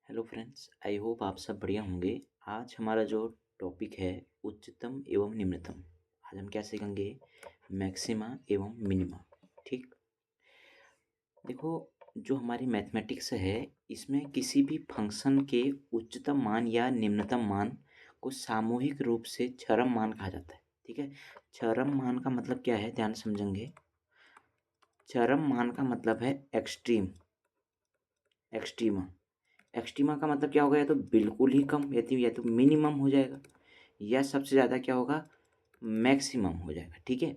Hello friends, I hope आप सब बढ़िया होंगे। आज हमारा जो टॉपिक है उच्चतम एवं निम्नतम। आज हम क्या सीखेंगे? मैक्सिमा एवं मिनिमा। ठीक। देखो, जो हमारी मैथमेटिक्स है इसमें किसी भी फंक्शन के उच्चतम मान या निम्नतम मान को सामूहिक रूप से चरम मान कहा जाता है। ठीक है। चरम मान का मतलब क्या है, ध्यान समझेंगे। चरम मान का मतलब है एक्सट्रीम, एक्सट्रीमा। एक्सट्रीमा का मतलब क्या होगा? या तो बिल्कुल ही कम, या तो मिनिमम हो जाएगा, या सबसे ज़्यादा क्या होगा? मैक्सिमम हो जाएगा। ठीक है।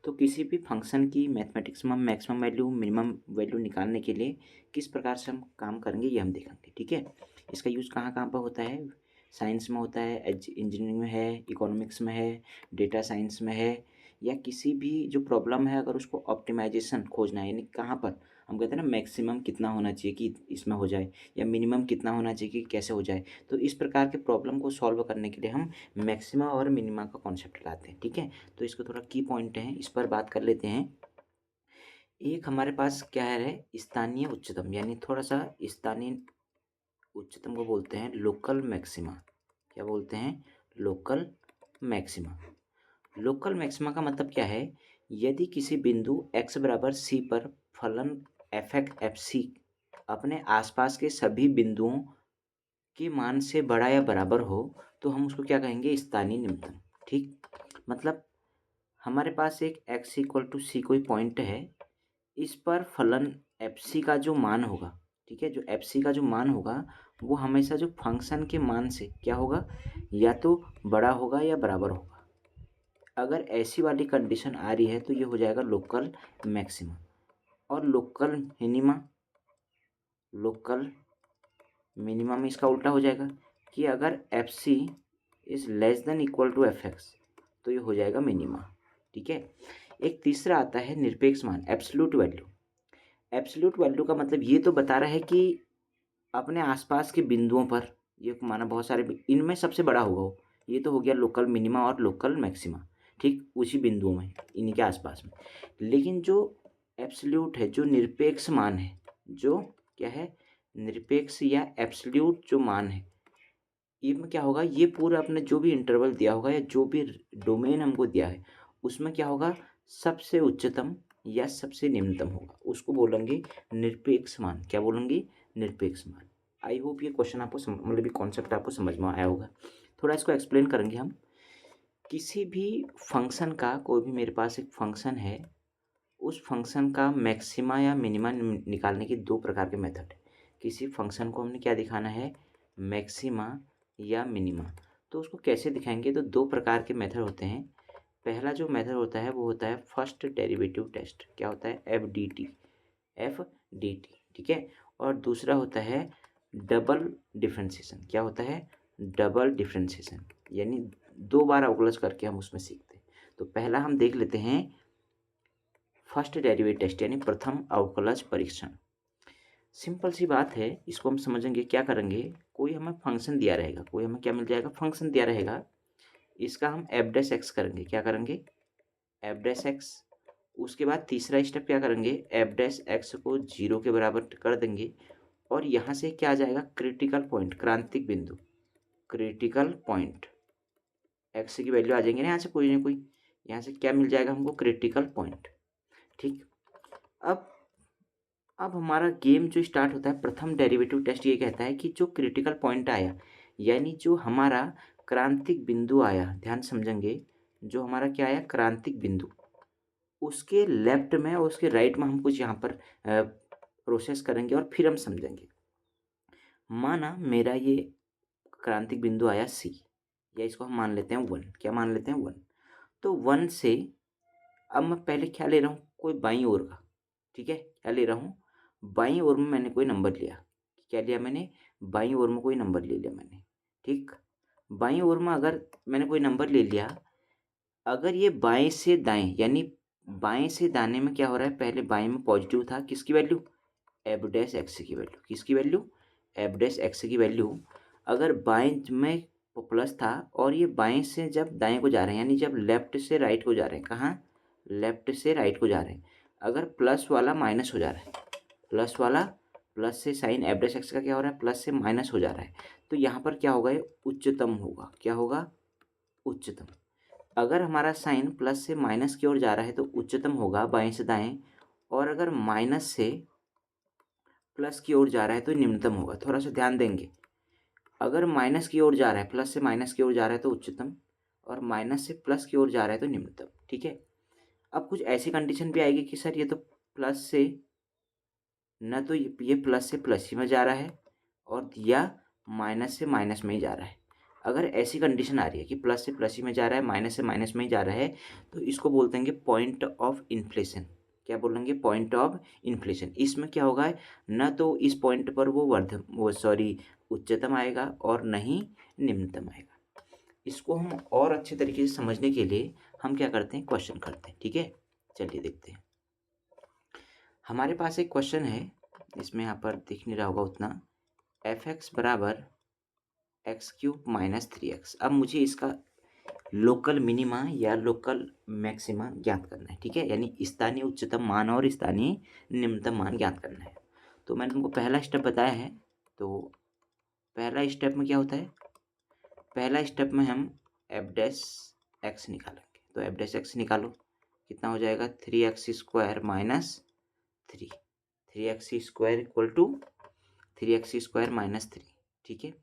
तो किसी भी फंक्शन की मैथमेटिक्स में हम मैक्सिमम वैल्यू मिनिमम वैल्यू निकालने के लिए किस प्रकार से हम काम करेंगे ये हम देखेंगे। ठीक है। इसका यूज़ कहाँ कहाँ पर होता है? साइंस में होता है, इंजीनियरिंग में है, इकोनॉमिक्स में है, डेटा साइंस में है, या किसी भी जो प्रॉब्लम है अगर उसको ऑप्टिमाइजेशन खोजना है, यानी कहाँ पर हम कहते हैं ना मैक्सिमम कितना होना चाहिए कि इसमें हो जाए, या मिनिमम कितना होना चाहिए कि कैसे हो जाए। तो इस प्रकार के प्रॉब्लम को सॉल्व करने के लिए हम मैक्सिमा और मिनिमा का कॉन्सेप्ट लाते हैं। ठीक है। तो इसको थोड़ा की पॉइंट है, इस पर बात कर लेते हैं। एक हमारे पास क्या है, स्थानीय उच्चतम, यानी थोड़ा सा स्थानीय उच्चतम को बोलते हैं लोकल मैक्सिमा। क्या बोलते हैं? Local maxima. लोकल मैक्सिमा का मतलब क्या है? यदि किसी बिंदु x बराबर c पर फलन f(x) अपने आसपास के सभी बिंदुओं के मान से बड़ा या बराबर हो तो हम उसको क्या कहेंगे? स्थानीय निम्नतम। ठीक। मतलब हमारे पास एक x=c कोई पॉइंट है, इस पर फलन एफ सी का जो मान होगा, ठीक है, जो एफ सी का जो मान होगा वो हमेशा जो फंक्शन के मान से क्या होगा? या तो बड़ा होगा या बराबर होगा। अगर ऐसी वाली कंडीशन आ रही है तो ये हो जाएगा लोकल मैक्सिमा। और लोकल मिनिमा, लोकल मिनिमा में इसका उल्टा हो जाएगा कि अगर F C is less than equal to F X तो ये हो जाएगा मिनिमा। ठीक है। एक तीसरा आता है निरपेक्ष मान, एब्सोल्यूट वैल्यू। एब्सोल्यूट वैल्यू का मतलब ये तो बता रहा है कि अपने आसपास के बिंदुओं पर, ये माना बहुत सारे इनमें सबसे बड़ा होगा वो। ये तो हो गया लोकल मिनिमा और लोकल मैक्सिमा। ठीक, उसी बिंदुओं में, इन्हीं के आसपास में। लेकिन जो एब्सोल्यूट है, जो निरपेक्ष मान है, जो क्या है, निरपेक्ष या एब्सोल्यूट जो मान है, ये में क्या होगा? ये पूरा अपने जो भी इंटरवल दिया होगा या जो भी डोमेन हमको दिया है उसमें क्या होगा? सबसे उच्चतम या सबसे निम्नतम होगा, उसको बोलेंगे निरपेक्ष मान। क्या बोलेंगे? निरपेक्ष मान। आई होप ये क्वेश्चन आपको मतलब ये कॉन्सेप्ट आपको समझ में आया होगा। थोड़ा इसको एक्सप्लेन करेंगे हम। किसी भी फंक्शन का, कोई भी मेरे पास एक फंक्शन है, उस फंक्शन का मैक्सिमा या मिनिमा निकालने की दो प्रकार के मेथड है। किसी फंक्शन को हमने क्या दिखाना है? मैक्सिमा या मिनिमा। तो उसको कैसे दिखाएंगे? तो दो प्रकार के मेथड होते हैं। पहला जो मेथड होता है वो होता है फर्स्ट डेरिवेटिव टेस्ट। क्या होता है? FDT, FDT। ठीक है। और दूसरा होता है डबल डिफ्रेंशिएशन। क्या होता है? डबल डिफ्रेंशिएशन, यानी दो बार अवकलज करके हम उसमें सीखते हैं। तो पहला हम देख लेते हैं फर्स्ट डेरिवेटिव टेस्ट, यानी प्रथम अवकलज परीक्षण। सिंपल सी बात है, इसको हम समझेंगे। क्या करेंगे? कोई हमें फंक्शन दिया रहेगा, कोई हमें क्या मिल जाएगा? फंक्शन दिया रहेगा। इसका हम एफ डैश एक्स करेंगे। क्या करेंगे? F dash x. उसके बाद तीसरा स्टेप क्या करेंगे? एफ डैश एक्स को 0 के बराबर कर देंगे। और यहाँ से क्या आ जाएगा? क्रिटिकल पॉइंट, क्रांतिक बिंदु, क्रिटिकल पॉइंट। एक्स की वैल्यू आ जाएंगे ना यहाँ से, कोई ना कोई। यहाँ से क्या मिल जाएगा हमको? Critical point. ठीक। अब हमारा गेम जो स्टार्ट होता है, प्रथम डेरिवेटिव टेस्ट ये कहता है कि जो क्रिटिकल पॉइंट आया, यानी जो हमारा क्रांतिक बिंदु आया, ध्यान समझेंगे, जो हमारा क्या आया? क्रांतिक बिंदु, उसके लेफ्ट में और उसके राइट में हम कुछ यहाँ पर प्रोसेस करेंगे और फिर हम समझेंगे। माना मेरा ये क्रांतिक बिंदु आया सी, या इसको हम मान लेते हैं 1। क्या मान लेते हैं? 1। तो 1 से अब मैं पहले क्या ले रहा हूँ? कोई बाईं ओर का। ठीक है। क्या ले रहा हूँ? बाईं ओर में मैंने कोई नंबर लिया। क्या लिया मैंने? बाईं ओर में कोई नंबर ले लिया मैंने। ठीक। बाईं ओर में अगर मैंने कोई नंबर ले लिया, अगर ये बाएं से दाएं, यानी बाएं से दाने में क्या हो रहा है? पहले बाएं में पॉजिटिव था, किसकी वैल्यू? एफ डैश एक्स की वैल्यू। किसकी वैल्यू? एफ डैश एक्स की वैल्यू। अगर बाएं में प्लस था और ये बाएं से जब दाएं को जा रहे हैं, यानी जब लेफ्ट से राइट को जा रहे हैं, कहाँ? लेफ्ट से राइट को जा रहे हैं, अगर प्लस वाला माइनस हो जा रहा है, प्लस वाला प्लस से साइन एफ डैश एक्स का क्या हो रहा है, प्लस से माइनस हो जा रहा है, तो यहाँ पर क्या होगा, ये उच्चतम होगा। क्या होगा, उच्चतम। अगर हमारा साइन प्लस से माइनस की ओर जा रहा है तो उच्चतम होगा बाएं से दाएं, और अगर माइनस से प्लस की ओर जा रहा है तो निम्नतम होगा। थोड़ा सा ध्यान देंगे, अगर माइनस की ओर जा रहा है, प्लस से माइनस की ओर जा रहा है तो उच्चतम, और माइनस से प्लस की ओर जा रहा है तो निम्नतम। ठीक है, अब कुछ ऐसी कंडीशन भी आएगी कि सर ये तो प्लस से, न तो ये प्लस से प्लस ही में जा रहा है, और या माइनस से माइनस में ही जा रहा है। अगर ऐसी कंडीशन आ रही है कि प्लस से प्लस ही में जा रहा है, माइनस से माइनस में ही जा रहा है, तो इसको बोलते हैं पॉइंट ऑफ इन्फ्लेशन। क्या बोलेंगे, पॉइंट ऑफ इन्फ्लेशन। इसमें क्या होगा, न तो इस पॉइंट पर वो उच्चतम आएगा, और न ही निम्नतम आएगा। इसको हम और अच्छे तरीके से समझने के लिए हम क्या करते हैं, क्वेश्चन करते हैं। ठीक है, चलिए देखते हैं। हमारे पास एक क्वेश्चन है, इसमें यहाँ पर दिख नहीं रहा होगा उतना, एफ एक्स बराबर एक्स क्यूब माइनस 3x। अब मुझे इसका लोकल मिनिमा या लोकल मैक्सिमा ज्ञात करना है। ठीक है, यानी स्थानीय उच्चतम मान और स्थानीय निम्नतम मान ज्ञात करना है। तो मैंने तुमको पहला स्टेप बताया है। तो पहला स्टेप में क्या होता है, पहला स्टेप में हम एफ डैश एक्स निकालेंगे। तो एफ डैश एक्स निकालो, कितना हो जाएगा, 3x² minus 3x² equal to 3x² minus 3। ठीक है,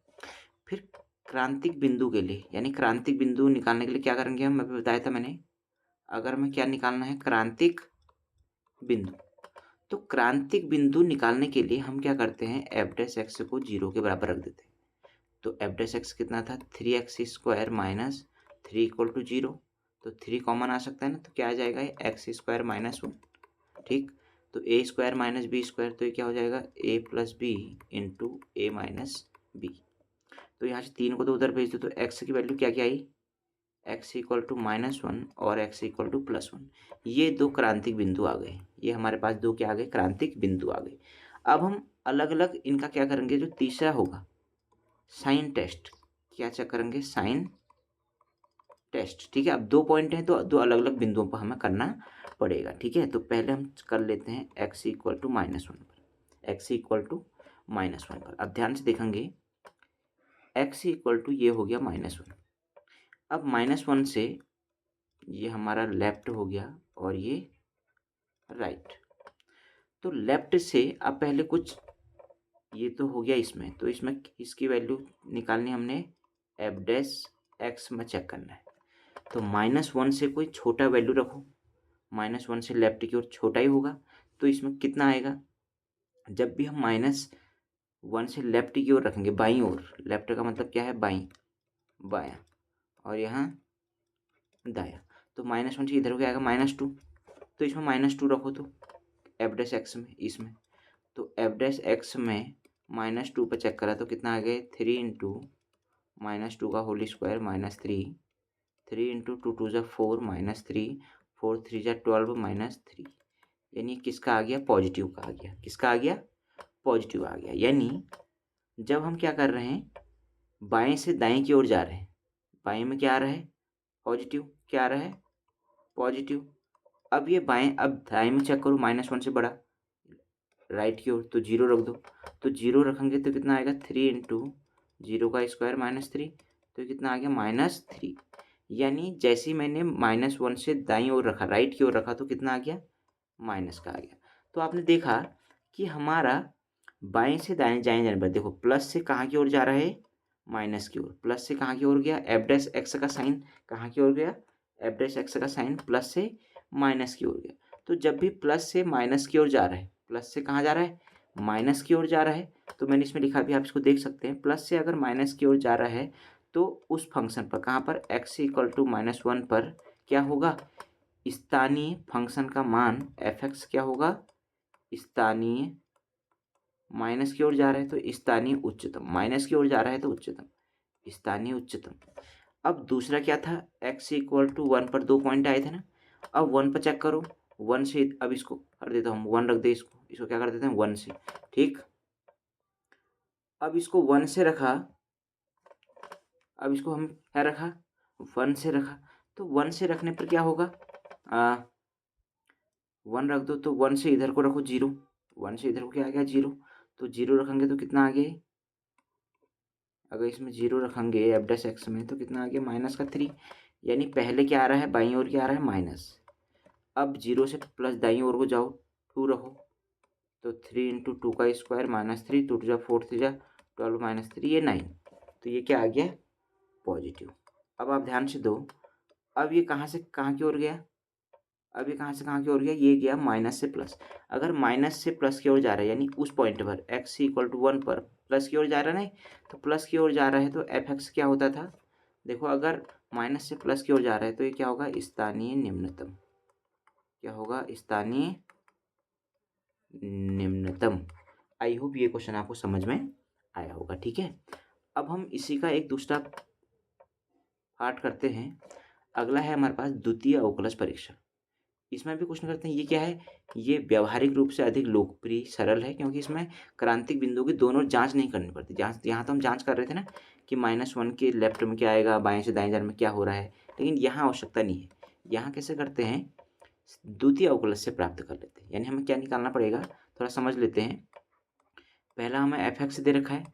फिर क्रांतिक बिंदु के लिए, यानी क्रांतिक बिंदु निकालने के लिए क्या करेंगे हम, अभी बताया था मैंने। अगर हमें क्या निकालना है, क्रांतिक बिंदु, तो क्रांतिक बिंदु निकालने के लिए हम क्या करते हैं, एफ डैश एक्स को 0 के बराबर रख देते हैं। तो एफ डैश एक्स कितना था, 3x² माइनस 3 इक्वल टू 0। तो 3 कॉमन आ सकता है ना, तो क्या आ जाएगा, x² माइनस 1। ठीक, तो a² माइनस b², तो ये क्या हो जाएगा, a plus B into A minus B. तो यहाँ से 3 को तो उधर भेज दो, तो x की वैल्यू क्या क्या आई, x इक्वल टू -1 और x इक्वल टू +1। ये दो क्रांतिक बिंदु आ गए। ये हमारे पास दो क्या आ गए, क्रांतिक बिंदु आ गए। अब हम अलग अलग इनका क्या करेंगे, जो तीसरा होगा साइन टेस्ट, क्या चेक करेंगे, साइन टेस्ट। ठीक है, अब 2 पॉइंट हैं तो दो अलग अलग बिंदुओं पर हमें करना पड़ेगा। ठीक है, तो पहले हम कर लेते हैं x इक्वल टू -1 पर, x इक्वल टू -1 पर। अब ध्यान से देखेंगे, x इक्वल टू ये हो गया -1। अब -1 से ये हमारा लेफ्ट हो गया और ये राइट। तो लेफ्ट से अब पहले कुछ, ये तो हो गया इसमें, तो इसमें इसकी वैल्यू निकालनी हमने, एफ डैश एक्स में चेक करना है। तो -1 से कोई छोटा वैल्यू रखो, -1 से लेफ्ट की ओर छोटा ही होगा। तो इसमें कितना आएगा, जब भी हम -1 से लेफ्ट की ओर रखेंगे, बाईं ओर, लेफ्ट का मतलब क्या है, बाईं, बायां, और यहाँ दाया, तो -1 से इधर हो आएगा -2। तो इसमें -2 रखो, तो एफ डैश एक्स में, इसमें, तो एफ डैश एक्स में -2 पर चेक करा तो कितना आ गया, 3 इंटू -2 का होल स्क्वायर -3, 3 इंटू 2 2 ज़ा 4 -3, 4 3 ज़ा 12 -3। यानी किसका आ गया, पॉजिटिव का आ गया। किसका आ गया, पॉजिटिव आ गया। यानी जब हम क्या कर रहे हैं, बाएं से दाएं की ओर जा रहे हैं, बाएं में क्या आ रहा है, पॉजिटिव, क्या आ रहा है, पॉजिटिव। अब ये बाएं, अब दाएं में चेक करो, -1 से बड़ा, राइट की ओर, तो 0 रख दो। तो 0 रखेंगे तो कितना आएगा, 3 इंटू 0 का स्क्वायर -3, तो कितना आ गया, -3। यानी जैसे ही मैंने -1 से दाईं ओर रखा, राइट की ओर रखा, तो कितना आ गया, माइनस का आ गया। तो आपने देखा कि हमारा बाएं से दाएं जाने पर, देखो प्लस से कहाँ की ओर जा रहा है, माइनस की ओर। प्लस से कहाँ की ओर गया, एफ डैश एक्स का साइन कहाँ की ओर गया, एफ डैश एक्स का साइन प्लस से माइनस की ओर गया। तो जब भी प्लस से माइनस की ओर जा रहा है, प्लस से कहाँ जा रहा है, माइनस की ओर जा रहा है, तो मैंने इसमें लिखा भी, आप इसको देख सकते हैं। प्लस से अगर माइनस की ओर जा रहा है तो उस फंक्शन पर, कहाँ पर, x इक्वल टू -1 पर क्या होगा, स्थानीय फंक्शन का मान एफ एक्स क्या होगा, स्थानीय, माइनस की ओर जा रहा है तो स्थानीय उच्चतम, माइनस की ओर जा रहा है तो उच्चतम, स्थानीय उच्चतम। अब दूसरा क्या था, x इक्वल टू 1 पर 2 पॉइंट आए थे ना। अब 1 पर चेक करो, 1 से, अब इसको कर देता हूँ 1 रख दे, इसको क्या कर देते हैं, 1 से। ठीक, अब इसको 1 से रखा, अब इसको हम क्या रखा, 1 से रखा, तो 1 से रखने पर क्या होगा, 1 रख दो, तो 1 से इधर को रखो 0, 1 से इधर को क्या आ गया, 0। तो 0 रखेंगे तो कितना आ गया, अगर इसमें 0 रखेंगे एफ डैश एक्स में तो कितना आ गया -3, यानी पहले क्या आ रहा है, बाईं ओर क्या आ रहा है माइनस। अब 0 से प्लस दाईं ओर को जाओ, 2 रखो तो 3 इंटू 2 का स्क्वायर -3, 2 जा 4 3 जा 12 -3 ये 9, तो ये क्या आ गया पॉजिटिव। अब आप ध्यान से दो, अब ये कहाँ से कहाँ की ओर गया, अब ये कहाँ से कहाँ की ओर गया, ये गया माइनस से प्लस। अगर माइनस से प्लस की ओर जा रहा है यानी उस पॉइंट पर x इक्वल टू 1 पर प्लस की ओर जा रहा है, नहीं तो प्लस की ओर जा रहा है तो एफ एक्स क्या होता था, देखो अगर माइनस से प्लस की ओर जा रहा है तो ये क्या होगा स्थानीय निम्नतम, क्या होगा स्थानीय निम्नतम। आई होप ये क्वेश्चन आपको समझ में आया होगा, ठीक है। अब हम इसी का एक दूसरा पार्ट करते हैं। अगला है हमारे पास द्वितीय अवकलज परीक्षण। इसमें भी कुछ नहीं करते हैं, ये क्या है, ये व्यावहारिक रूप से अधिक लोकप्रिय सरल है क्योंकि इसमें क्रांतिक बिंदु की दोनों जांच नहीं करनी पड़ती। जांच यहाँ तो हम जांच कर रहे थे ना कि -1 के लेफ्ट में क्या आएगा, बाएं से दाएं जाने में क्या हो रहा है, लेकिन यहाँ आवश्यकता नहीं है। यहाँ कैसे करते हैं, द्वितीय अवकलज से प्राप्त कर लेते हैं। यानी हमें क्या निकालना पड़ेगा, थोड़ा समझ लेते हैं। पहला हमें एफ एक्स दे रखा है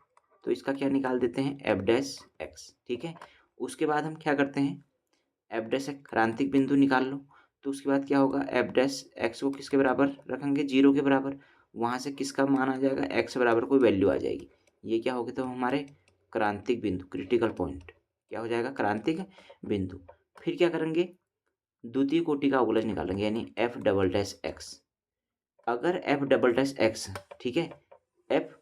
तो इसका क्या निकाल देते हैं एफ डैश एक्स, ठीक है। उसके बाद हम क्या करते हैं, एफ डैश क्रांतिक बिंदु निकाल लो, तो उसके बाद क्या होगा, एफ डैश एक्स को किसके बराबर रखेंगे, 0 के बराबर। वहाँ से किसका मान आ जाएगा, एक्स बराबर कोई वैल्यू आ जाएगी। ये क्या होगा, तो हमारे क्रांतिक बिंदु क्रिटिकल पॉइंट क्या हो जाएगा, क्रांतिक बिंदु। फिर क्या करेंगे, द्वितीय कोटि का अवकलज निकालेंगे यानी एफ डबल डैश एक्स। अगर एफ डबल डैश एक्स, ठीक है, F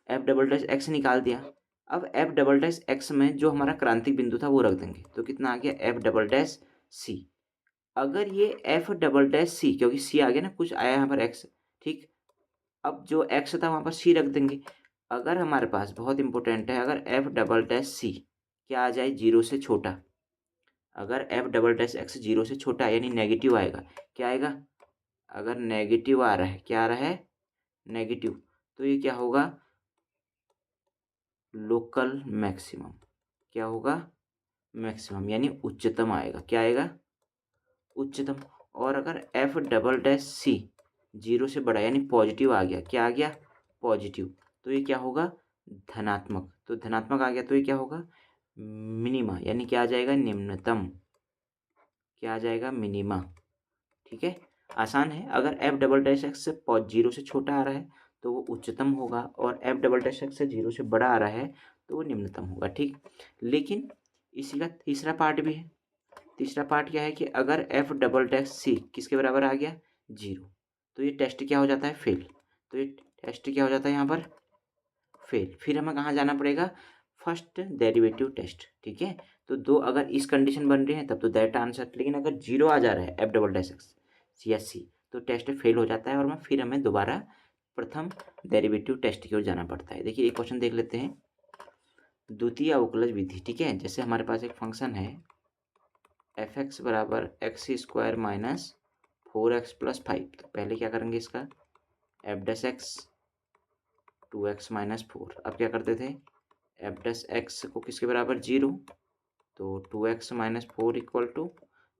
F double dash x निकाल दिया। अब एफ डबल डैश एक्स में जो हमारा क्रांतिक बिंदु था वो रख देंगे, तो कितना आ गया एफ डबल डैश सी। अगर ये एफ डबल डैश सी, क्योंकि सी आ गया ना, कुछ आया यहाँ पर एक्स, ठीक। अब जो एक्स था वहाँ पर सी रख देंगे। अगर हमारे पास बहुत इंपॉर्टेंट है, अगर एफ डबल डैश सी क्या आ जाए 0 से छोटा, अगर एफ डबल डैश एक्स 0 से छोटा यानी नेगेटिव आएगा, क्या आएगा, अगर नेगेटिव आ रहा है, क्या आ रहा है नेगेटिव, तो ये क्या होगा लोकल मैक्सिमम, क्या होगा मैक्सिमम यानी उच्चतम आएगा, क्या आएगा उच्चतम। और अगर एफ डबल डैश सी 0 से बड़ा यानी पॉजिटिव आ गया, क्या आ गया पॉजिटिव, तो ये क्या होगा धनात्मक। तो धनात्मक आ गया तो ये क्या होगा मिनिमा, यानी क्या आ जाएगा निम्नतम, क्या आ जाएगा मिनिमा, ठीक है। आसान है, अगर एफ डबल डैश एक्स से 0 से छोटा आ रहा है तो वो उच्चतम होगा, और एफ डबल डैश एक्स से 0 से बड़ा आ रहा है तो वो निम्नतम होगा, ठीक। लेकिन इसी का तीसरा पार्ट भी है। तीसरा पार्ट क्या है कि अगर एफ डबल डैश सी किसके बराबर आ गया 0, तो ये टेस्ट क्या हो जाता है फेल। तो ये टेस्ट क्या हो जाता है यहाँ पर फेल। फिर हमें कहाँ जाना पड़ेगा, फर्स्ट डेरिवेटिव टेस्ट, ठीक है। तो दो अगर इस कंडीशन बन रही है तब तो दैट आंसर, लेकिन अगर 0 आ जा रहा है एफ डबल डैश एक्स या सी तो टेस्ट फेल हो जाता है, और फिर हमें दोबारा प्रथम डेरिवेटिव टेस्ट की ओर जाना पड़ता है। देखिए एक क्वेश्चन देख लेते हैं, द्वितीय अवकलज विधि, ठीक है। जैसे हमारे पास एक फंक्शन है एफ एक्स बराबर x square minus 4x plus 5, तो पहले क्या करेंगे इसका F dash x 2x minus 4। अब क्या करते थे, एफ डैश एक्स को किसके बराबर 0, तो 2x माइनस 4 इक्वल टू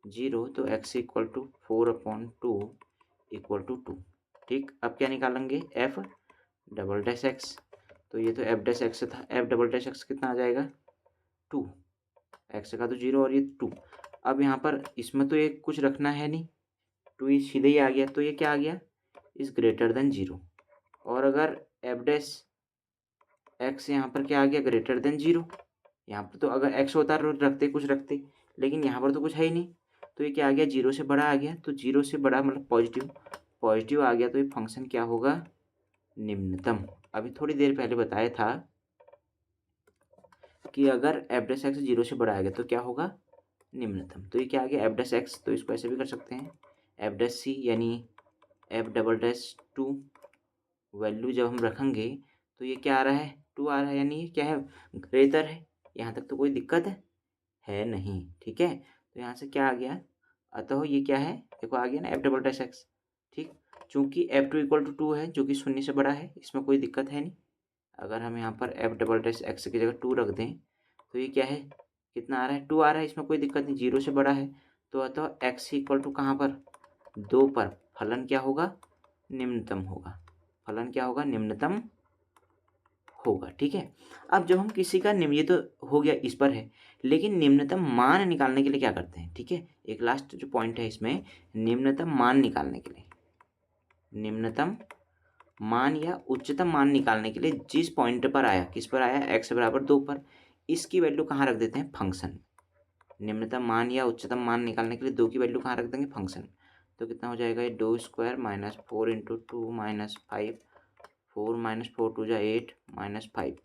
0, तो x equal to 4/2 equal to 2, ठीक। अब क्या निकालेंगे एफ डबल डैश एक्स, तो ये तो एफ डैश एक्स था, एफ डबल डैश एक्स कितना आ जाएगा 2, एक्स का तो 0 और ये 2। अब यहाँ पर इसमें तो ये कुछ रखना है नहीं, 2 ये सीधे ही आ गया, तो ये क्या आ गया इज ग्रेटर देन 0। और अगर एफ डैश एक्स यहाँ पर क्या आ गया ग्रेटर देन 0, यहाँ पर तो अगर एक्स होता रखते कुछ रखते, लेकिन यहाँ पर तो कुछ है ही नहीं, तो ये क्या आ गया 0 से बड़ा आ गया। तो 0 से बड़ा मतलब पॉजिटिव, पॉजिटिव आ गया तो ये फंक्शन क्या होगा निम्नतम। अभी थोड़ी देर पहले बताया था कि अगर एफ डैश एक्स 0 से बड़ा आ गया तो क्या होगा निम्नतम। तो ये क्या आ गया एफ डैश एक्स, तो इसको ऐसे भी कर सकते हैं एफ डैश सी यानी एफ डबल डैश 2, वैल्यू जब हम रखेंगे तो ये क्या आ रहा है 2 आ रहा है, यानी ये क्या है ग्रेटर है। यहाँ तक तो कोई दिक्कत है नहीं, ठीक है। तो यहाँ से क्या आ गया, अतः ये क्या है देखो आ गया ना एफ डबल डैश एक्स, ठीक। चूंकि एफ टू इक्वल टू 2 है जो कि 0 से बड़ा है, इसमें कोई दिक्कत है नहीं। अगर हम यहाँ पर एफ डबल डैश एक्स की जगह 2 रख दें तो ये क्या है कितना आ रहा है 2 आ रहा है, इसमें कोई दिक्कत नहीं, 0 से बड़ा है। तो अतः एक्स इक्वल टू कहाँ पर 2 पर फलन क्या होगा निम्नतम होगा, फलन क्या होगा निम्नतम होगा। ठीक है, अब जब हम किसी का निम्न, ये तो हो गया इस पर है, लेकिन निम्नतम मान निकालने के लिए क्या करते हैं? ठीक है, एक लास्ट जो पॉइंट है इसमें, निम्नतम मान निकालने के लिए, निम्नतम मान या उच्चतम मान निकालने के लिए जिस पॉइंट पर आया, किस पर आया, x बराबर 2 पर, इसकी वैल्यू कहाँ रख देते हैं? फंक्शन। निम्नतम मान या उच्चतम मान निकालने के लिए 2 की वैल्यू कहाँ रख देंगे? फंक्शन। तो कितना हो जाएगा ये? 2 square minus 4 into 2 minus 5, 4 minus 4 two जा 8 माइनस 5,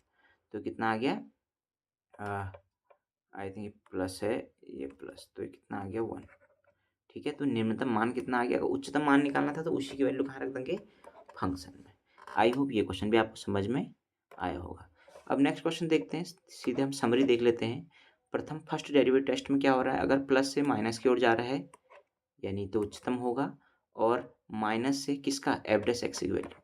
तो कितना आ गया? आई थिंक प्लस है, ये प्लस, तो ये कितना आ गया? 1। ठीक है, तो निम्नतम मान कितना आ गया? अगर उच्चतम मान निकालना था तो उसी की वैल्यू कहाँ रख देंगे? फंक्शन में। आई होप ये क्वेश्चन भी आपको समझ में आया होगा। अब नेक्स्ट क्वेश्चन देखते हैं, सीधे हम समरी देख लेते हैं। प्रथम फर्स्ट डेरिवेटिव टेस्ट में क्या हो रहा है? अगर प्लस से माइनस की ओर जा रहा है यानी तो उच्चतम होगा, और माइनस से किसका? एफ डैश एक्स की वैल्यू,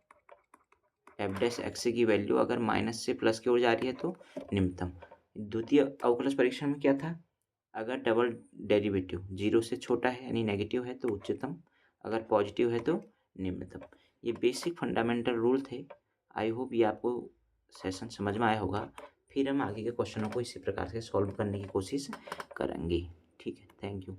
एफ डैश एक्स की वैल्यू अगर माइनस से प्लस की ओर जा रही है तो निम्नतम। द्वितीय अवकलज परीक्षण में क्या था? अगर डबल डेरिवेटिव 0 से छोटा है यानी नेगेटिव है तो उच्चतम, अगर पॉजिटिव है तो निम्नतम। ये बेसिक फंडामेंटल रूल थे। आई होप ये आपको सेशन समझ में आया होगा। फिर हम आगे के क्वेश्चनों को इसी प्रकार से सॉल्व करने की कोशिश करेंगे। ठीक है, थैंक यू।